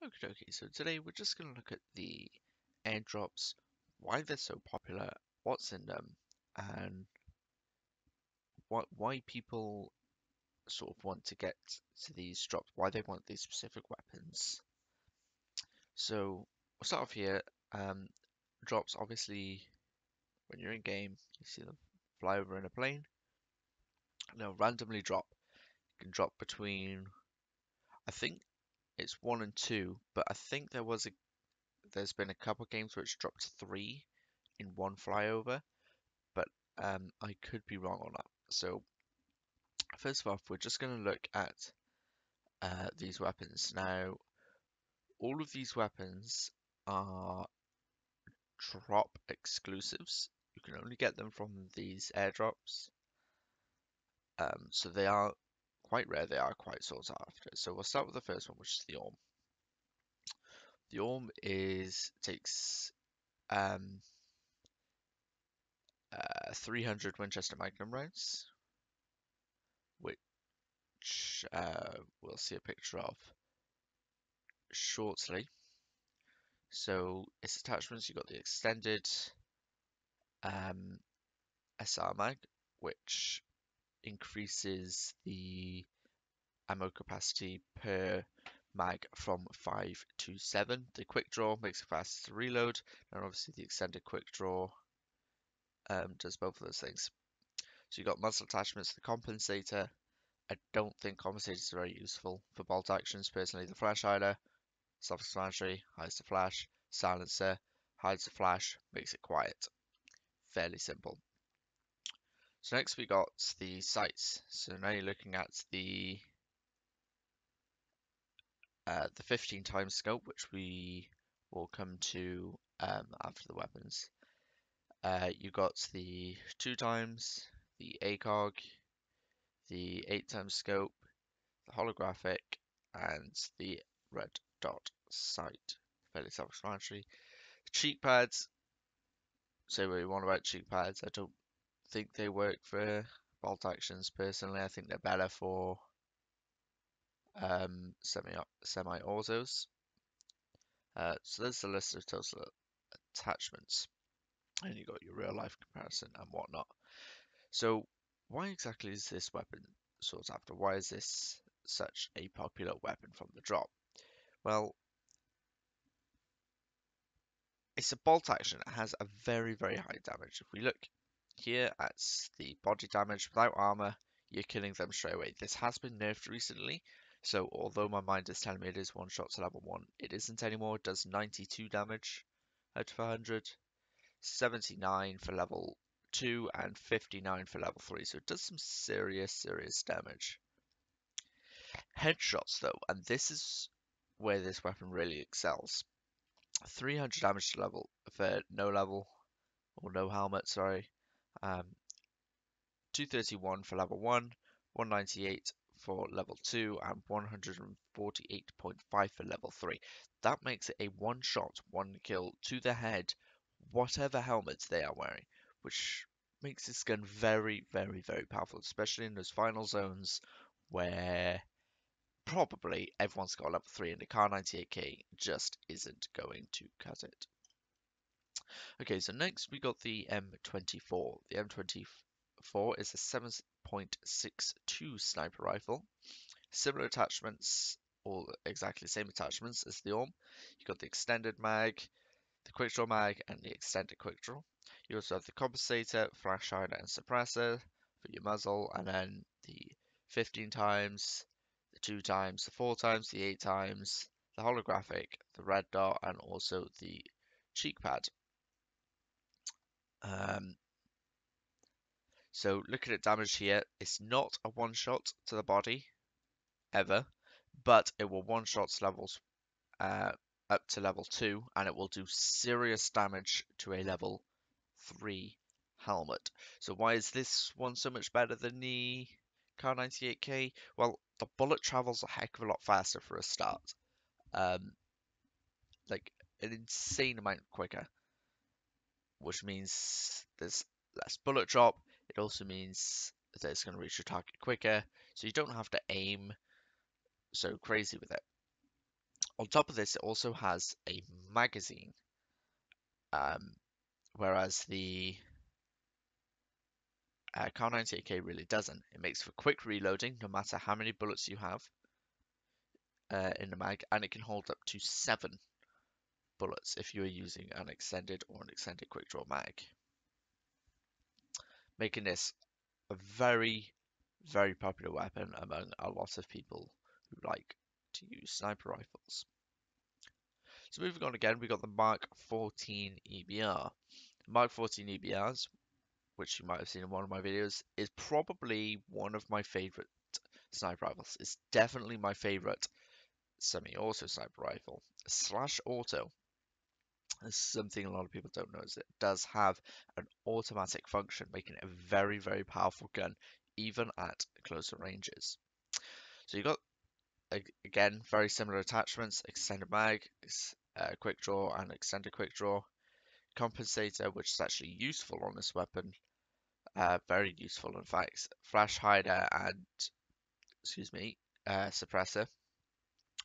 Okay, so today we're just going to look at the airdrops, why they're so popular, what's in them, and why people sort of want to get to these drops, why they want these specific weapons. So we'll start off here. Um, Drops, obviously, when you're in game, you see them fly over in a plane, and they'll randomly drop. You can drop between, I think it's 1 and 2, but I think there's been a couple games where it's dropped 3 in one flyover, but I could be wrong on that. So first off, we're just going to look at these weapons. Now, all of these weapons are drop exclusives. You can only get them from these airdrops. So they are quite rare. They are quite sought after. So we'll start with the first one, which is the Orm. The Orm takes um, 300 Winchester Magnum rounds, which we'll see a picture of shortly. So its attachments, you've got the extended um, SR mag, which increases the ammo capacity per mag from 5 to 7. The quick draw makes it faster to reload, and obviously the extended quick draw does both of those things. So you've got muzzle attachments, the compensator. I don't think compensators are very useful for bolt actions. Personally, the flash hider, self-explanatory, hides the flash, silencer, hides the flash, makes it quiet. Fairly simple. So next we got the sights. So now you're looking at the 15 times scope, which we will come to after the weapons. You got the 2 times, the ACOG, the 8 times scope, the holographic, and the red dot sight. Fairly self-explanatory. Cheek pads. Say what you want about cheek pads. I don't think they work for bolt actions personally. I think they're better for semi-autos. So there's the list of total attachments, and you got your real life comparison and whatnot. So why exactly is this weapon sought after? Why is this such a popular weapon from the drop? Well, it's a bolt action. It has a very, very high damage. If we look here at the body damage without armor, you're killing them straight away. This has been nerfed recently, so although my mind is telling me it is one shot to level 1, it isn't anymore. It does 92 damage out of 100, 79 for level 2, and 59 for level 3, so it does some serious, serious damage. Headshots though, and this is where this weapon really excels. 300 damage to level for no level, or no helmet, sorry. Um, 231 for level 1, 198 for level 2, and 148.5 for level 3. That makes it a one shot, one kill to the head, whatever helmets they are wearing, which makes this gun very, very, very powerful, especially in those final zones where probably everyone's got level 3 and the Kar 98K just isn't going to cut it. Okay, so next we got the M24. The M24 is a 7.62 sniper rifle. Similar attachments, or exactly the same attachments as the Orm. You got the extended mag, the quick draw mag, and the extended quick draw. You also have the compensator, flash hider, and suppressor for your muzzle, and then the 15 times, the 2 times, the 4 times, the 8 times, the holographic, the red dot, and also the cheek pad. So looking at damage here, it's not a one shot to the body ever, but it will one shot levels up to level 2, and it will do serious damage to a level 3 helmet. So why is this one so much better than the Kar 98K? Well, the bullet travels a heck of a lot faster for a start. Like an insane amount quicker, which means there's less bullet drop. It also means that it's going to reach your target quicker, so you don't have to aim so crazy with it. On top of this, it also has a magazine, um, whereas the Kar 98K really doesn't. It makes for quick reloading no matter how many bullets you have in the mag, and it can hold up to 7 bullets if you are using an extended or an extended quick draw mag, making this a very, very popular weapon among a lot of people who like to use sniper rifles. So moving on again, we got the Mark 14 EBR. Mark 14 EBRs, which you might have seen in one of my videos, is probably one of my favorite sniper rifles. It's definitely my favorite semi-auto sniper rifle. Slash auto is something a lot of people don't know, is it does have an automatic function, making it a very, very powerful gun, even at closer ranges. So you got, again, very similar attachments: extended mag, quick draw, and extended quick draw. Compensator, which is actually useful on this weapon, very useful in fact. Flash hider and, excuse me, suppressor.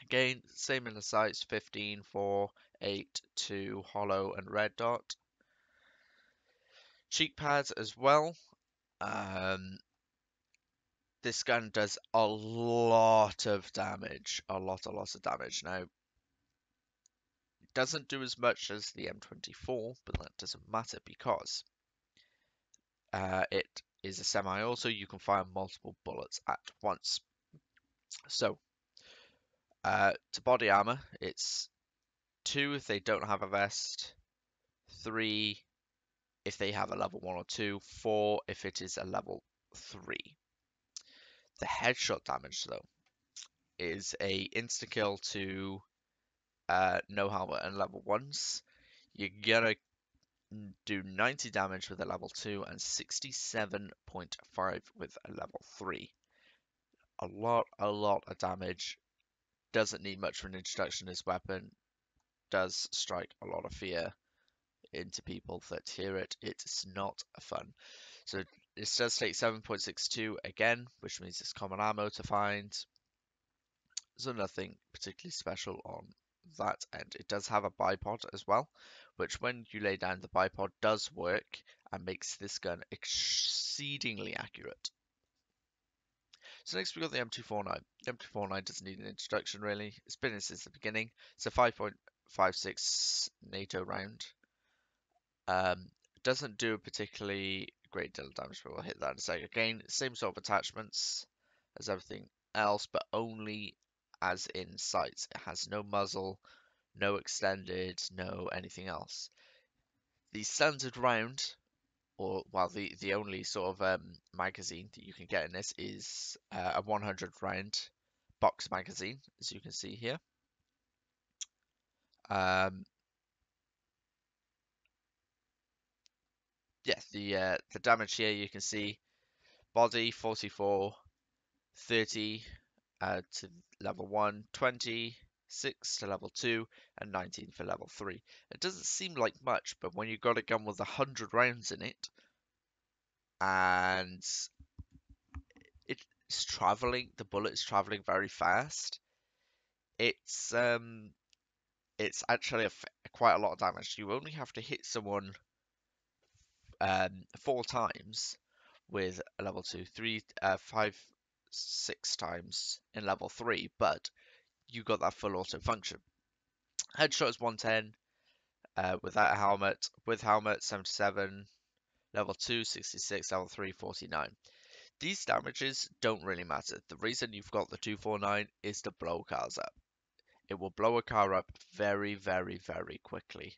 Again, same in the sights: 15, 4, 8, 2, hollow, and red dot. Cheek pads as well. Um, this gun does a lot of damage, a lot of damage. Now, it doesn't do as much as the M24, but that doesn't matter because it is a semi-auto. You can fire multiple bullets at once. So, to body armor, it's 2 if they don't have a vest, 3 if they have a level 1 or 2, 4 if it is a level 3. The headshot damage, though, is a insta-kill to no helmet and level 1s. You're gonna do 90 damage with a level 2 and 67.5 with a level 3. A lot of damage. Doesn't need much for an introduction. This weapon does strike a lot of fear into people that hear it. It's not fun. So this does take 7.62 again, which means it's common ammo to find. So nothing particularly special on that end. It does have a bipod as well, which when you lay down, the bipod does work and makes this gun exceedingly accurate. So next we got the M249. The M249 doesn't need an introduction really. It's been in since the beginning. It's a 5.56 NATO round. Doesn't do a particularly great deal of damage, but we'll hit that in a second. Again, same sort of attachments as everything else, but only as in sights. It has no muzzle, no extended, no anything else. The standard round, or well, the only sort of magazine that you can get in this is a 100 round box magazine, as you can see here. Yeah, the damage here you can see: body 44, 30 to level 1, 26 to level 2, and 19 for level 3. It doesn't seem like much, but when you've got a gun with 100 rounds in it, and it's traveling, the bullet is traveling very fast, it's actually quite a lot of damage. You only have to hit someone 4 times with a level 2, 3, 5, 6 times in level 3, but you got that full auto function. Headshot is 110, without a helmet. With helmet, 77. Level 2, 66. Level 3, 49. These damages don't really matter. The reason you've got the 249 is to blow cars up. It will blow a car up very, very, very quickly.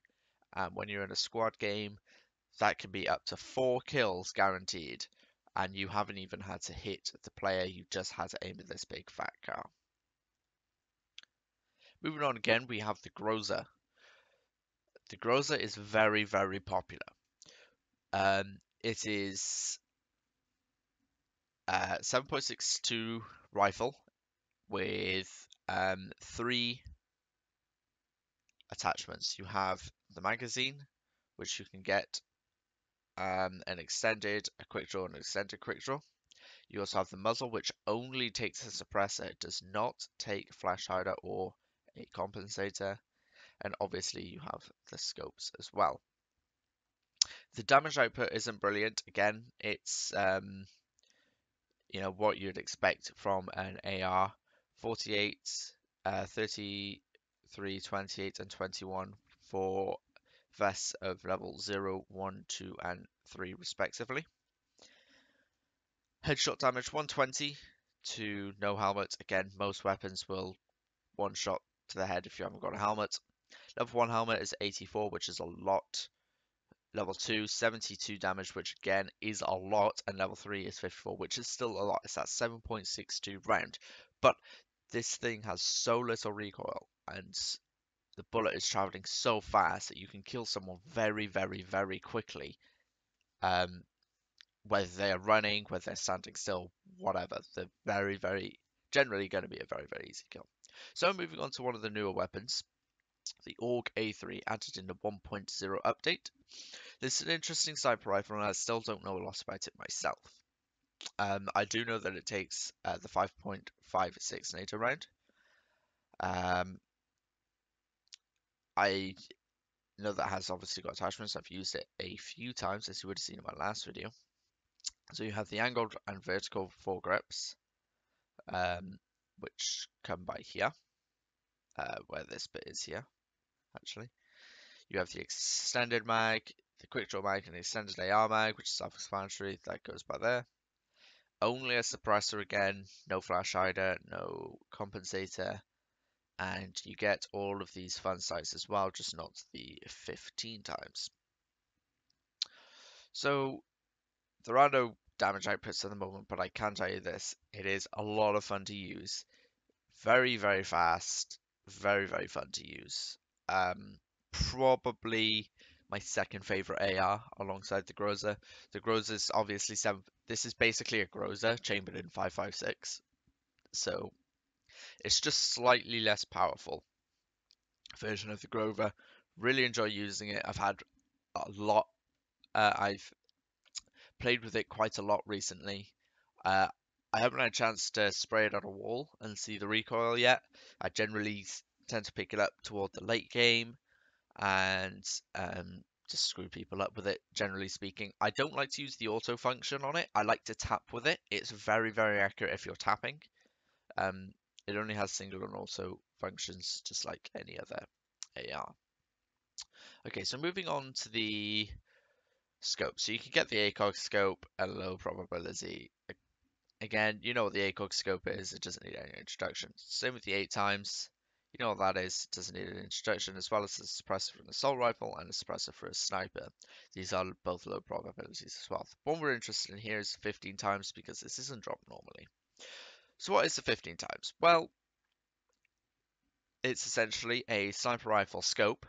And when you're in a squad game, that can be up to 4 kills guaranteed. And you haven't even had to hit the player, you just had to aim at this big fat car. Moving on again, we have the Groza. The Groza is very, very popular. It is 7.62 rifle with 3 attachments. You have the magazine, which you can get an extended, a quick draw, and an extended quick draw. You also have the muzzle, which only takes a suppressor. It does not take flash hider or a compensator, and obviously you have the scopes as well. The damage output isn't brilliant. Again, it's what you'd expect from an AR. 48, 33, 28, and 21 for vests of level 0, 1, 2, and 3 respectively. Headshot damage 120 to no helmet. Again, most weapons will one shot to the head if you haven't got a helmet. Level 1 helmet is 84, which is a lot. Level 2, 72 damage, which again is a lot. And level 3 is 54, which is still a lot. It's at 7.62 round. But this thing has so little recoil, and the bullet is traveling so fast that you can kill someone very, very, very quickly. Whether they're running, whether they're standing still, whatever. They're very, very, generally going to be a very, very easy kill. So moving on to one of the newer weapons, the AUG A3 added in the 1.0 update. This is an interesting sniper rifle, and I still don't know a lot about it myself. I do know that it takes the 5.56 NATO round. I know that has obviously got attachments. I've used it a few times, as you would have seen in my last video. So you have the angled and vertical foregrips, which come by here, where this bit is here, actually. You have the extended mag, the quick draw mag, and the extended AR mag, which is self-explanatory. That goes by there. Only a suppressor again, no flash hider, no compensator, and you get all of these fun sights as well, just not the 15 times. So there are no damage outputs at the moment, but I can tell you this, it is a lot of fun to use. Very, very fast, very, very fun to use. Probably my second favorite AR alongside the Groza. The Groza is obviously this is basically a Groza chambered in 5.56. So it's just slightly less powerful version of the Grover. Really enjoy using it. I've had a lot. I've played with it quite a lot recently. Uh, I haven't had a chance to spray it on a wall and see the recoil yet. I generally tend to pick it up toward the late game and just screw people up with it, generally speaking. I don't like to use the auto function on it. I like to tap with it. It's very, very accurate if you're tapping. It only has single and auto functions, just like any other AR. Okay, so moving on to the scope. So you can get the ACOG scope at a low probability. Again, you know what the ACOG scope is. It doesn't need any introduction. Same with the 8 times. You know what that is. It doesn't need an introduction, as well as the suppressor for an assault rifle and a suppressor for a sniper. These are both low probabilities as well. The one we're interested in here is 15 times because this isn't dropped normally. So what is the 15 times? Well, it's essentially a sniper rifle scope,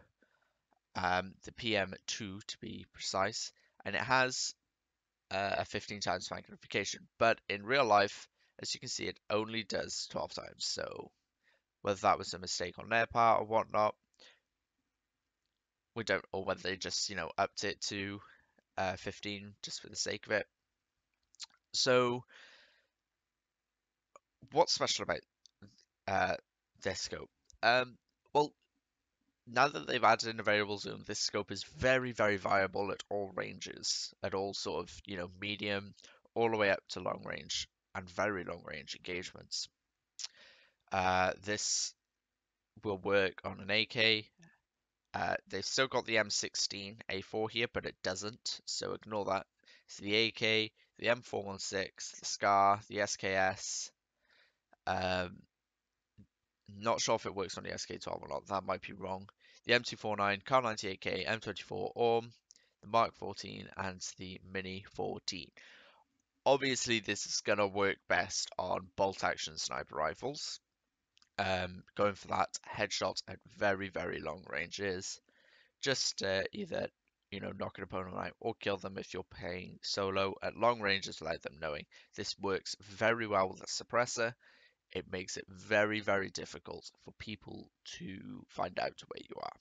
the PM2 to be precise, and it has a 15 times magnification. But in real life, as you can see, it only does 12 times. So whether that was a mistake on their part or whatnot, we don't, or whether they just, upped it to 15 just for the sake of it. So what's special about this scope? Well, now that they've added in a variable zoom, this scope is very, very viable at all ranges, at all sort of, medium, all the way up to long range and very long range engagements. This will work on an AK. They've still got the M16 A4 here, but it doesn't, so ignore that. So the AK, the M416, the SCAR, the SKS. Not sure if it works on the SK12 or not. That might be wrong. The M249, Kar 98K, M24 ORM, the Mark 14, and the Mini 14. Obviously, this is going to work best on bolt-action sniper rifles. Going for that headshot at very, very long ranges. Just either, knock an opponent out or kill them if you're playing solo at long ranges without them knowing. This works very well with a suppressor. It makes it very, very difficult for people to find out where you are.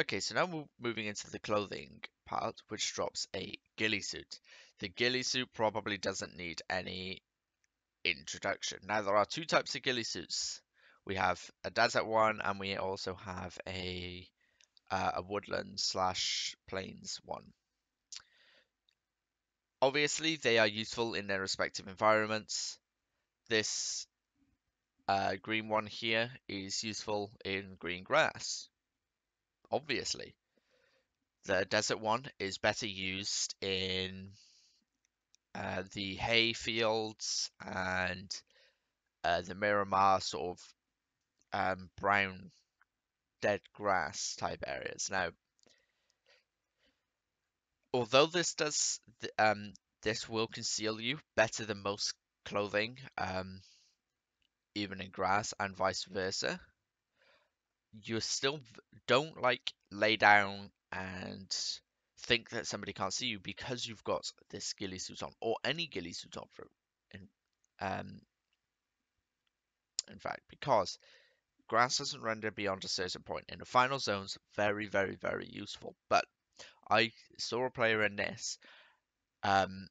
Okay, so now we're moving into the clothing part, which drops a ghillie suit. The ghillie suit probably doesn't need any introduction. Now, there are two types of ghillie suits. We have a desert one, and we also have a woodland slash plains one. Obviously, they are useful in their respective environments. This green one here is useful in green grass, obviously. The desert one is better used in the hay fields and the Miramar sort of brown dead grass type areas. Now, although this will conceal you better than most clothing, even in grass and vice versa, you still don't like lay down and think that somebody can't see you because you've got this ghillie suit on, or any ghillie suit on for in um in fact, because grass doesn't render beyond a certain point. In the final zones, very, very, very useful. But I saw a player in this. Um,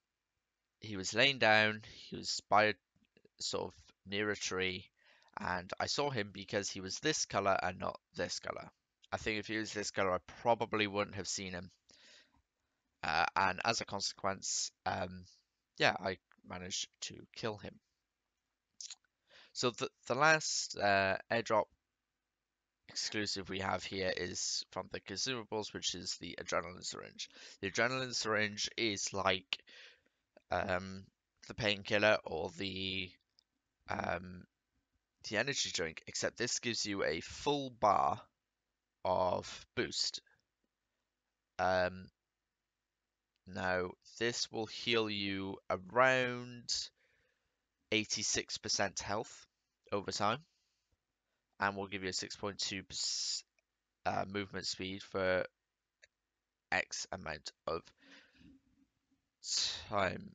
he was laying down. He was by a sort of near a tree, and I saw him because he was this color and not this color. I think if he was this color, I probably wouldn't have seen him. And as a consequence, yeah, I managed to kill him. So the last airdrop exclusive we have here is from the consumables, which is the adrenaline syringe. The adrenaline syringe is like um, the painkiller or um, the energy drink, except this gives you a full bar of boost. Um, Now, this will heal you around 86% health over time, and will give you a 6.2 movement speed for X amount of time.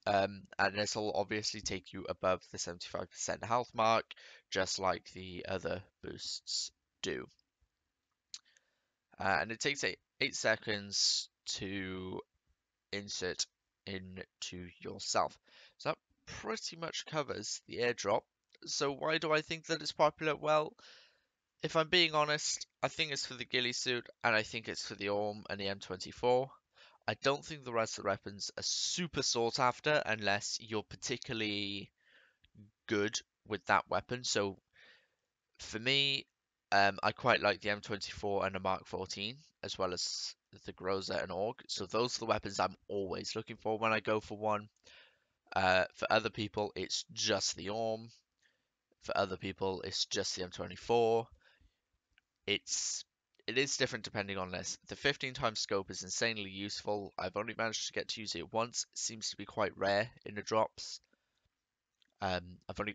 And this will obviously take you above the 75% health mark, just like the other boosts do. And it takes 8 seconds to insert into yourself. So that pretty much covers the airdrop. So why do I think that it's popular? Well, if I'm being honest, I think it's for the ghillie suit, and I think it's for the Orm and the M24. I don't think the rest of the weapons are super sought after unless you're particularly good with that weapon. So for me, I quite like the M24 and the Mark 14, as well as the Groza and Org. So those are the weapons I'm always looking for when I go for one. For other people, it's just the Orm. For other people, it's just the M24. It is different depending on this. The 15 times scope is insanely useful. I've only managed to get to use it once. It seems to be quite rare in the drops. I've only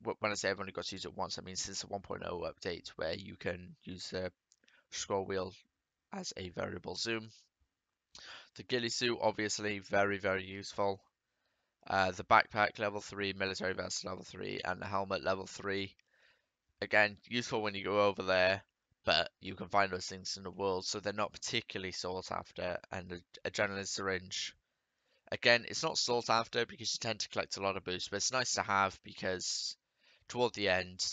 when I say I've only got to use it once, I mean since the 1.0 update where you can use the scroll wheel as a variable zoom. The ghillie suit obviously very very useful. The backpack level 3, military vest level 3, and the helmet level 3. Again, useful when you go over there, but you can find those things in the world, so they're not particularly sought after. And the adrenaline syringe, again, it's not sought after because you tend to collect a lot of boosts, but it's nice to have because toward the end,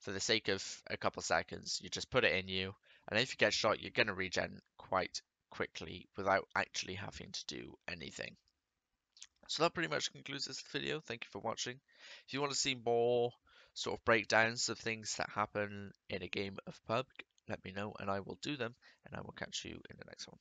for the sake of a couple seconds, you just put it in you, and if you get shot, you're going to regen quite quickly without actually having to do anything. So that pretty much concludes this video. Thank you for watching. If you want to see more sort of breakdowns of things that happen in a game of PUBG, let me know and I will do them, and I will catch you in the next one.